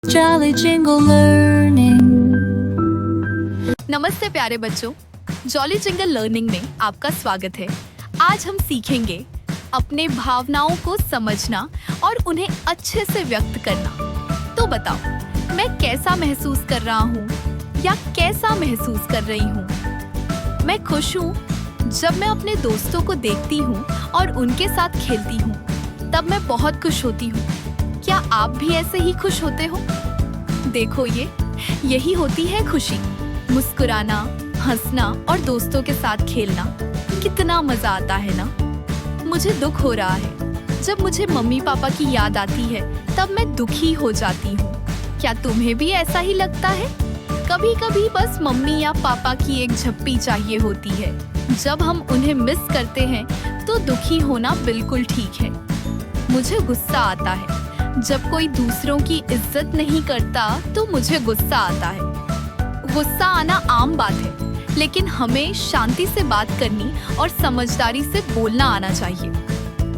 Jolly Jingle Learning। नमस्ते प्यारे बच्चों, जॉली जिंगल लर्निंग में आपका स्वागत है। आज हम सीखेंगे अपने भावनाओं को समझना और उन्हें अच्छे से व्यक्त करना। तो बताओ, मैं कैसा महसूस कर रहा हूँ या कैसा महसूस कर रही हूँ? मैं खुश हूँ जब मैं अपने दोस्तों को देखती हूँ और उनके साथ खेलती हूँ, तब मैं बहुत खुश होती हूँ। क्या आप भी ऐसे ही खुश होते हो? देखो, यही होती है खुशी। मुस्कुराना, हंसना और दोस्तों के साथ खेलना, कितना मजा आता है ना। मुझे दुख हो रहा है जब मुझे मम्मी पापा की याद आती है, तब मैं दुखी हो जाती हूँ। क्या तुम्हें भी ऐसा ही लगता है? कभी कभी बस मम्मी या पापा की एक झप्पी चाहिए होती है। जब हम उन्हें मिस करते हैं तो दुखी होना बिल्कुल ठीक है। मुझे गुस्सा आता है जब कोई दूसरों की इज्जत नहीं करता, तो मुझे गुस्सा आता है। गुस्सा आना आम बात है, लेकिन हमें शांति से बात करनी और समझदारी से बोलना आना चाहिए।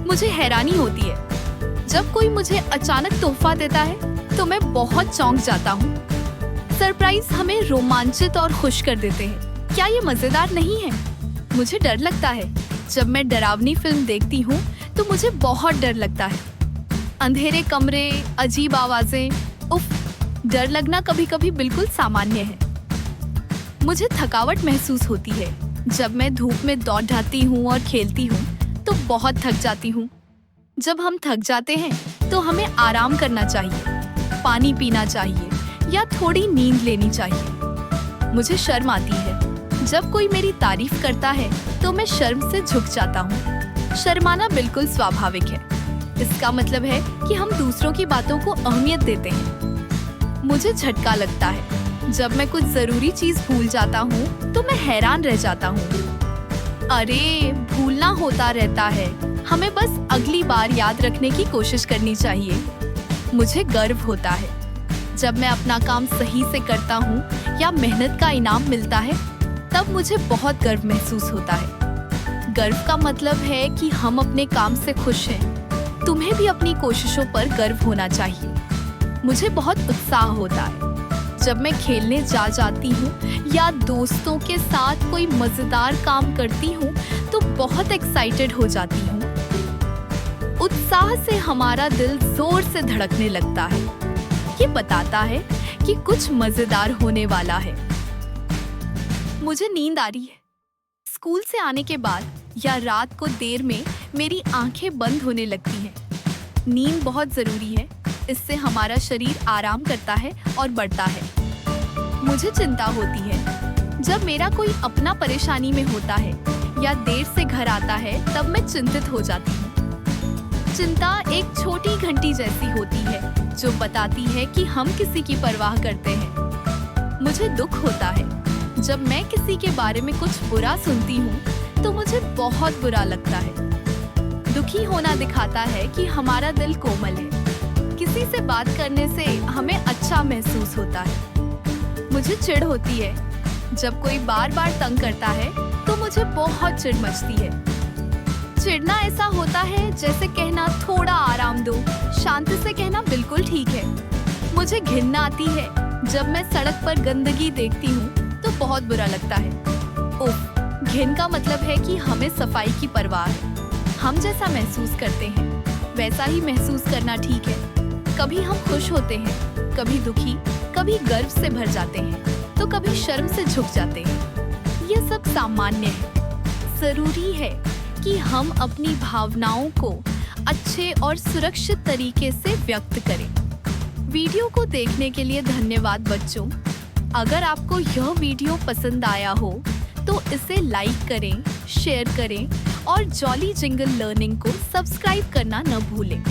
मुझे हैरानी होती है जब कोई मुझे अचानक तोहफा देता है तो मैं बहुत चौंक जाता हूँ। सरप्राइज हमें रोमांचित और खुश कर देते हैं। क्या ये मजेदार नहीं है? मुझे डर लगता है जब मैं डरावनी फिल्म देखती हूँ, तो मुझे बहुत डर लगता है। अंधेरे कमरे, अजीब आवाजें, उफ, डर लगना कभी कभी बिल्कुल सामान्य है। मुझे थकावट महसूस होती है जब मैं धूप में दौड़ जाती हूँ और खेलती हूँ, तो बहुत थक जाती हूँ। जब हम थक जाते हैं तो हमें आराम करना चाहिए, पानी पीना चाहिए या थोड़ी नींद लेनी चाहिए। मुझे शर्म आती है जब कोई मेरी तारीफ करता है, तो मैं शर्म से झुक जाता हूँ। शर्माना बिल्कुल स्वाभाविक है। इसका मतलब है कि हम दूसरों की बातों को अहमियत देते हैं। मुझे झटका लगता है जब मैं कुछ जरूरी चीज भूल जाता हूँ, तो मैं हैरान रह जाता हूँ। अरे, भूलना होता रहता है, हमें बस अगली बार याद रखने की कोशिश करनी चाहिए। मुझे गर्व होता है जब मैं अपना काम सही से करता हूँ या मेहनत का इनाम मिलता है, तब मुझे बहुत गर्व महसूस होता है। गर्व का मतलब है कि हम अपने काम से खुश हैं। तुम्हें भी अपनी कोशिशों पर गर्व होना चाहिए। मुझे बहुत उत्साह होता है जब मैं खेलने जाती हूँ या दोस्तों के साथ कोई मजेदार काम करती हूँ, तो बहुत एक्साइटेड हो जाती हूँ। उत्साह से हमारा दिल जोर से धड़कने लगता है। ये बताता है कि कुछ मजेदार होने वाला है। मुझे नींद आ रही है। स्कूल से आने के बाद या रात को देर में मेरी आंखें बंद होने लगती हैं। नींद बहुत जरूरी है, इससे हमारा शरीर आराम करता है और बढ़ता है। मुझे चिंता होती है जब मेरा कोई अपना परेशानी में होता है या देर से घर आता है, तब मैं चिंतित हो जाती हूँ। चिंता एक छोटी घंटी जैसी होती है जो बताती है कि हम किसी की परवाह करते हैं। मुझे दुख होता है जब मैं किसी के बारे में कुछ बुरा सुनती हूँ, तो मुझे बहुत बुरा लगता है। दुखी होना दिखाता है कि हमारा दिल कोमल है। किसी से बात करने से हमें अच्छा महसूस होता है। मुझे चिढ़ होती है जब कोई बार बार तंग करता है, तो मुझे बहुत चिढ़ मचती है। चिढ़ना ऐसा होता है जैसे कहना थोड़ा आराम दो, शांति से कहना बिल्कुल ठीक है। मुझे घिन आती है जब मैं सड़क पर गंदगी देखती हूँ, तो बहुत बुरा लगता है। ओह, घिन का मतलब है कि हमें सफाई की परवाह है। हम जैसा महसूस करते हैं वैसा ही महसूस करना ठीक है। कभी हम खुश होते हैं, कभी दुखी, कभी गर्व से भर जाते हैं, तो कभी शर्म से झुक जाते हैं। ये सब सामान्य है। जरूरी है कि हम अपनी भावनाओं को अच्छे और सुरक्षित तरीके से व्यक्त करें। वीडियो को देखने के लिए धन्यवाद बच्चों। अगर आपको यह वीडियो पसंद आया हो, तो इसे लाइक करें, शेयर करें और जॉली जिंगल लर्निंग को सब्सक्राइब करना न भूलें।